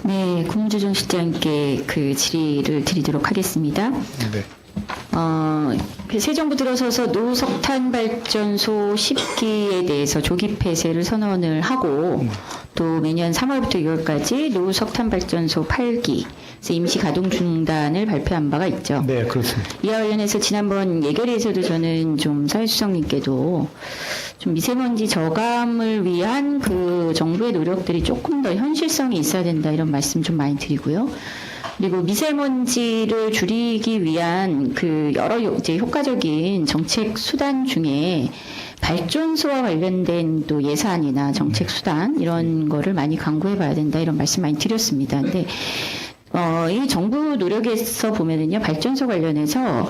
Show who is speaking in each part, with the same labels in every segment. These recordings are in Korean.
Speaker 1: 네, 국무조정 실장님께 그 질의를 드리도록 하겠습니다.
Speaker 2: 네.
Speaker 1: 새 정부 들어서서 노석탄 발전소 10기에 대해서 조기 폐쇄를 선언을 하고 또 매년 3월부터 6월까지 노석탄 발전소 8기 임시 가동 중단을 발표한 바가 있죠.
Speaker 2: 네, 그렇습니다.
Speaker 1: 이와 관련해서 지난번 예결위에서도 저는 좀 사회수석님께도 좀 미세먼지 저감을 위한 그 정부의 노력들이 조금 더 현실성이 있어야 된다 이런 말씀 좀 많이 드리고요. 그리고 미세먼지를 줄이기 위한 그 여러 이제 효과적인 정책 수단 중에 발전소와 관련된 또 예산이나 정책 수단 이런 거를 많이 강구해 봐야 된다 이런 말씀 많이 드렸습니다. 근데 이 정부 노력에서 보면은요, 발전소 관련해서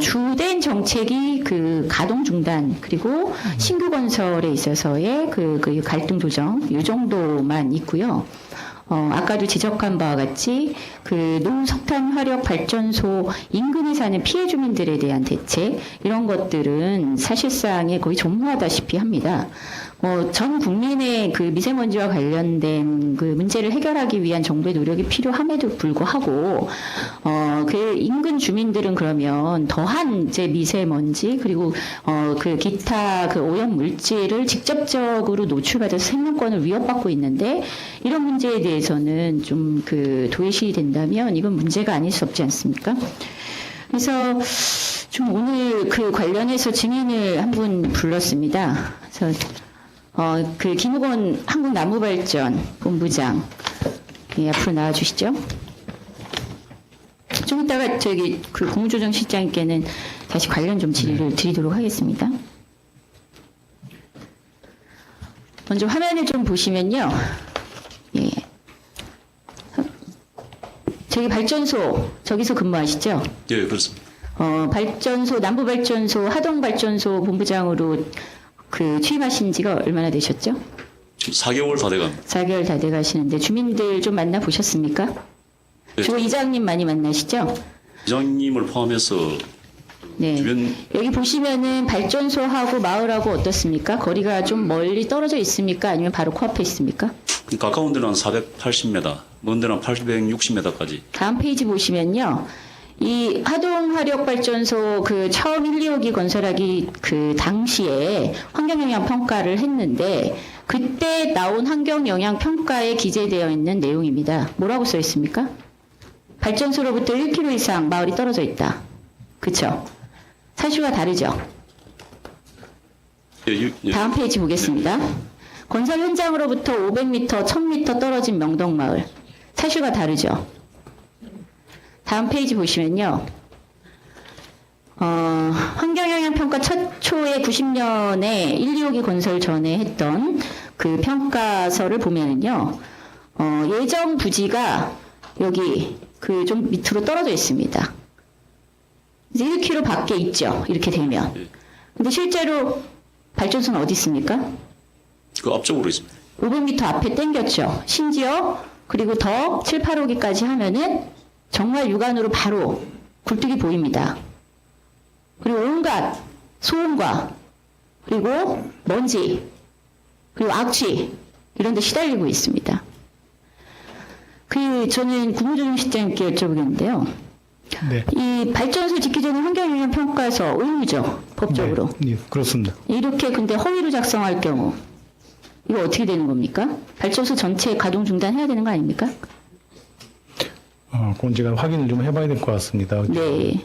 Speaker 1: 주된 정책이 그 가동 중단 그리고 신규 건설에 있어서의 그 갈등 조정 이 정도만 있고요. 아까도 지적한 바와 같이 그 노석탄 화력 발전소 인근에 사는 피해 주민들에 대한 대책 이런 것들은 사실상에 거의 전무하다시피 합니다. 전 국민의 그 미세먼지와 관련된 그 문제를 해결하기 위한 정부의 노력이 필요함에도 불구하고 그 인근 주민들은 그러면 더한 이제 미세먼지 그리고 그 기타 그 오염 물질을 직접적으로 노출받아서 생명권을 위협받고 있는데 이런 문제에 대해서는 좀 그 도외시 된다면 이건 문제가 아닐 수 없지 않습니까? 그래서 좀 오늘 그 관련해서 증인을 한 분 불렀습니다. 그래서 그 김우건 한국나무발전 본부장 앞으로 나와주시죠. 좀 이따가 저기 그 국무조정 실장님께는 다시 관련 좀 질의를 드리도록 하겠습니다. 먼저 화면을 좀 보시면요. 예. 저기 발전소 저기서 근무하시죠?
Speaker 3: 예, 그렇습니다.
Speaker 1: 발전소 남부발전소 하동발전소 본부장으로 그 취임하신 지가 얼마나 되셨죠?
Speaker 3: 지금 4개월 다 돼갑니다.
Speaker 1: 4개월 다 돼가시는데 주민들 좀 만나 보셨습니까?
Speaker 3: 네.
Speaker 1: 조 이장님 많이 만나시죠?
Speaker 3: 이장님을 포함해서
Speaker 1: 네.
Speaker 3: 주변
Speaker 1: 여기 보시면은 발전소하고 마을하고 어떻습니까? 거리가 좀 멀리 떨어져 있습니까? 아니면 바로 코앞에 있습니까?
Speaker 3: 가까운 데는 한 480m, 먼 데는 860m까지.
Speaker 1: 다음 페이지 보시면요. 이 하동화력발전소 그 처음 1, 2호기 건설하기 그 당시에 환경영향 평가를 했는데 그때 나온 환경영향 평가에 기재되어 있는 내용입니다. 뭐라고 써 있습니까? 발전소로부터 1km 이상 마을이 떨어져 있다. 그쵸? 사실과 다르죠?
Speaker 3: 예.
Speaker 1: 다음 페이지 보겠습니다. 건설 현장으로부터 500m, 1000m 떨어진 명동마을. 사실과 다르죠? 다음 페이지 보시면요. 환경영향평가 첫 초에 90년에 1, 2호기 건설 전에 했던 그 평가서를 보면은요. 예정 부지가 여기 그 좀 밑으로 떨어져 있습니다. 이제 1km 밖에 있죠. 이렇게 되면. 근데 실제로 발전소는 어디 있습니까?
Speaker 3: 그 앞쪽으로 있습니다.
Speaker 1: 500m 앞에 당겼죠. 심지어 그리고 더 7, 8호기까지 하면은 정말 육안으로 바로 굴뚝이 보입니다. 그리고 온갖 소음과 그리고 먼지 그리고 악취 이런 데 시달리고 있습니다. 저는 국무조정 실장님께 여쭤보겠는데요.
Speaker 2: 네.
Speaker 1: 이 발전소 짓기 전에 환경영향 평가서 의무죠. 법적으로.
Speaker 2: 네, 그렇습니다.
Speaker 1: 이렇게 근데 허위로 작성할 경우 이거 어떻게 되는 겁니까? 발전소 전체 가동 중단해야 되는 거 아닙니까?
Speaker 2: 그건 제가 확인을 좀 해봐야 될 것 같습니다.
Speaker 1: 네.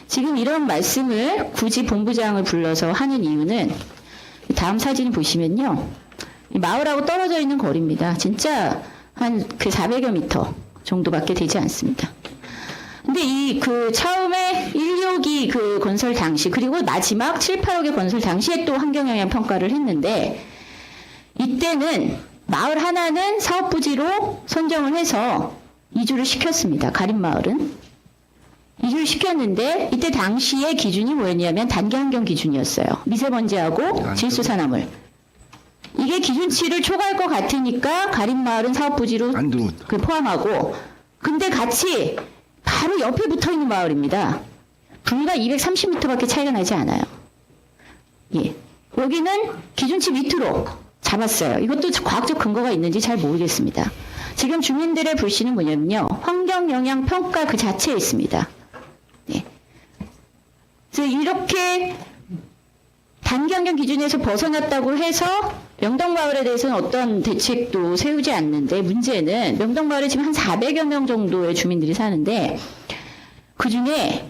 Speaker 1: 지금 이런 말씀을 굳이 본부장을 불러서 하는 이유는 다음 사진 보시면요. 마을하고 떨어져 있는 거리입니다. 진짜 한 그 400여 미터 정도밖에 되지 않습니다. 근데 이 그 처음에 1, 2호기 그 건설 당시 그리고 마지막 7, 8호기 건설 당시에 또 환경영향 평가를 했는데 이때는 마을 하나는 사업부지로 선정을 해서 이주를 시켰습니다. 가림마을은. 이주를 시켰는데 이때 당시의 기준이 뭐였냐면 단기환경 기준이었어요. 미세먼지하고 질소산화물. 이게 기준치를 초과할 것 같으니까 가림마을은 사업부지로 그 포함하고 근데 같이 바로 옆에 붙어있는 마을입니다. 불과 230m밖에 차이가 나지 않아요. 예. 여기는 기준치 밑으로 잡았어요. 이것도 과학적 근거가 있는지 잘 모르겠습니다. 지금 주민들의 불신은 뭐냐면요. 환경영향평가 그 자체에 있습니다. 네. 그래서 이렇게 단기환경 기준에서 벗어났다고 해서 명덕마을에 대해서는 어떤 대책도 세우지 않는데 문제는 명덕마을에 지금 한 400여 명 정도의 주민들이 사는데 그중에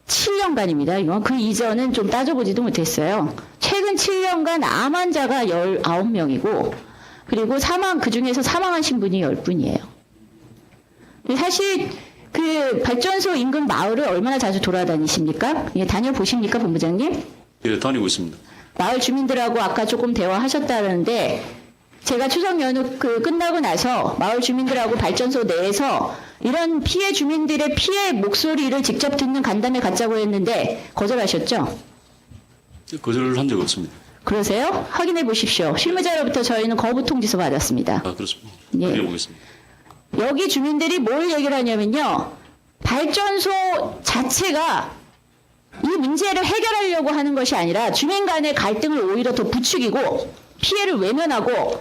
Speaker 1: 7년간입니다. 이건 그 이전은 좀 따져보지도 못했어요. 최근 7년간 암 환자가 19명이고 그리고 그중에서 사망하신 분이 10분이에요. 사실 그 발전소 인근 마을을 얼마나 자주 돌아다니십니까? 예, 다녀보십니까, 본부장님?
Speaker 3: 예, 다니고 있습니다.
Speaker 1: 마을 주민들하고 아까 조금 대화하셨다는데 제가 추석 연휴 끝나고 나서 마을 주민들하고 발전소 내에서 이런 피해 주민들의 피해 목소리를 직접 듣는 간담회 갖자고 했는데 거절하셨죠?
Speaker 3: 거절한 적 없습니다.
Speaker 1: 그러세요? 확인해 보십시오. 실무자로부터 저희는 거부 통지서 받았습니다.
Speaker 3: 아, 그렇습니다.
Speaker 1: 예.
Speaker 3: 확인해보겠습니다.
Speaker 1: 여기 주민들이 뭘 얘기를 하냐면요. 발전소 자체가 이 문제를 해결하려고 하는 것이 아니라 주민 간의 갈등을 오히려 더 부추기고 피해를 외면하고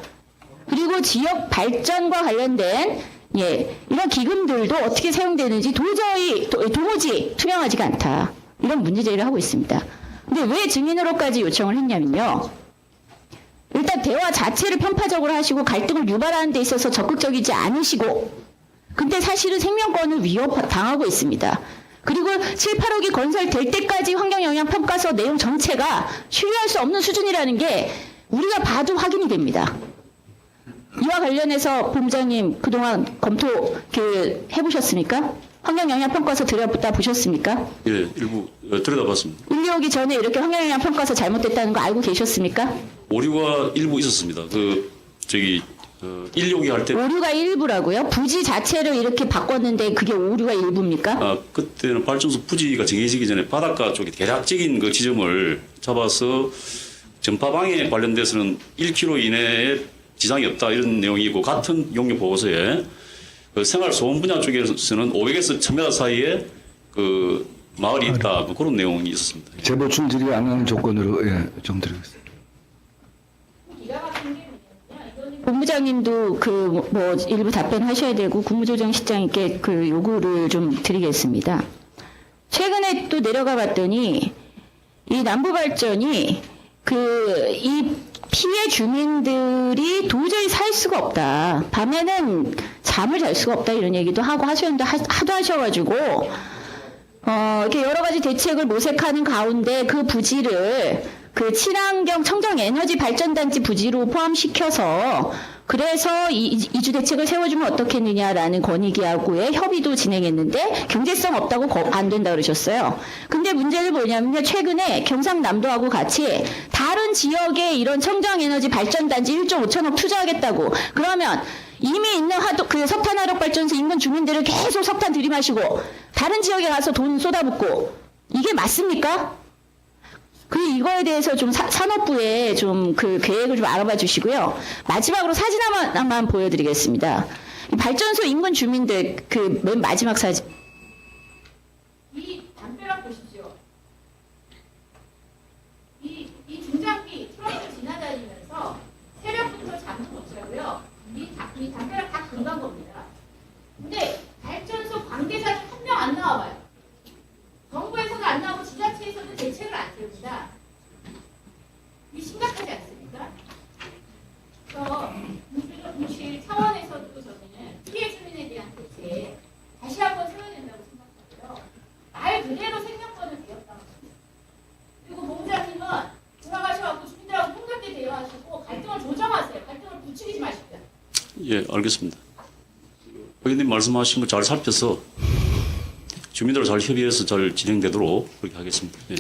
Speaker 1: 그리고 지역 발전과 관련된 이런 기금들도 어떻게 사용되는지 도무지 투명하지가 않다. 이런 문제 제기를 하고 있습니다. 근데 왜 증인으로까지 요청을 했냐면요. 일단 대화 자체를 편파적으로 하시고 갈등을 유발하는 데 있어서 적극적이지 않으시고 근데 사실은 생명권을 위협당하고 있습니다. 그리고 7, 8억이 건설될 때까지 환경영향평가서 내용 전체가 신뢰할 수 없는 수준이라는 게 우리가 봐도 확인이 됩니다. 이와 관련해서 본부장님 그동안 검토 해보셨습니까? 환경영향평가서 들여다 보셨습니까?
Speaker 3: 예, 일부 들여다봤습니다.
Speaker 1: 1, 2호기 전에 이렇게 환경영향평가서 잘못됐다는 거 알고 계셨습니까?
Speaker 3: 오류가 일부 있었습니다. 1, 2호기 할 때.
Speaker 1: 오류가 일부라고요? 부지 자체를 이렇게 바꿨는데 그게 오류가 일부입니까?
Speaker 3: 아, 그때는 발전소 부지가 정해지기 전에 바닷가 쪽에 대략적인 그 지점을 잡아서 전파방에 관련돼서는 1km 이내에 지장이 없다 이런 내용이고 같은 용역 보고서에 그 생활 소음 분야 쪽에서는 500에서 1000m 사이에 그 마을이 있다 뭐 그런 내용이 있었습니다.
Speaker 4: 제보 충질이 안 하는 조건으로 좀 드리겠습니다.
Speaker 1: 본부장님도 일부 답변하셔야 되고 국무조정실장님께 그 요구를 좀 드리겠습니다. 최근에 또 내려가 봤더니 이 남부발전이 이 피해 주민들이 도저히 살 수가 없다. 밤에는 잠을 잘 수가 없다 이런 얘기도 하고 하셨는데 하도 하셔가지고 이렇게 여러 가지 대책을 모색하는 가운데 그 부지를 그 친환경 청정 에너지 발전단지 부지로 포함시켜서 그래서 이주 대책을 세워주면 어떻겠느냐라는 권익위하고의 협의도 진행했는데 경제성 없다고 안 된다 그러셨어요. 근데 문제는 뭐냐면요. 최근에 경상남도하고 같이 다른 지역에 이런 청정 에너지 발전단지 1조 5천억 투자하겠다고 그러면 이미 있는 석탄화력발전소 인근 주민들을 계속 석탄 들이마시고 다른 지역에 가서 돈 쏟아붓고 이게 맞습니까? 이거에 대해서 좀 산업부에 좀 그 계획을 좀 알아봐 주시고요. 마지막으로 사진 하나만 보여드리겠습니다. 이 발전소 인근 주민들 맨 마지막 사진.
Speaker 5: 이 담벼락 보십시오. 이 중장비 트럭을 지나다니면서 새벽부터 잠도 못 자고요. 이 담벼락 다 금간 겁니다. 근데 발전소 관계자는 한 명 안 나와봐요. 정부에서도 안 나오고 지자체에서도 대책을 안 세웁니다. 이게 심각하지 않습니까? 그래서 공실 차원에서도 저는 피해 주민에 대한 대책 다시 한번 세워야 된다고 생각하고요. 말 그대로 생명권을 배웠다고 합니다. 그리고 본부장님은 돌아가셔서 주민들하고 통렬하게 대화하시고 갈등을 조정하세요. 갈등을 부추기지 마십시오.
Speaker 3: 예, 알겠습니다. 의원님 말씀하신 거 잘 살펴서 주민들과 잘 협의해서 잘 진행되도록 그렇게 하겠습니다. 예.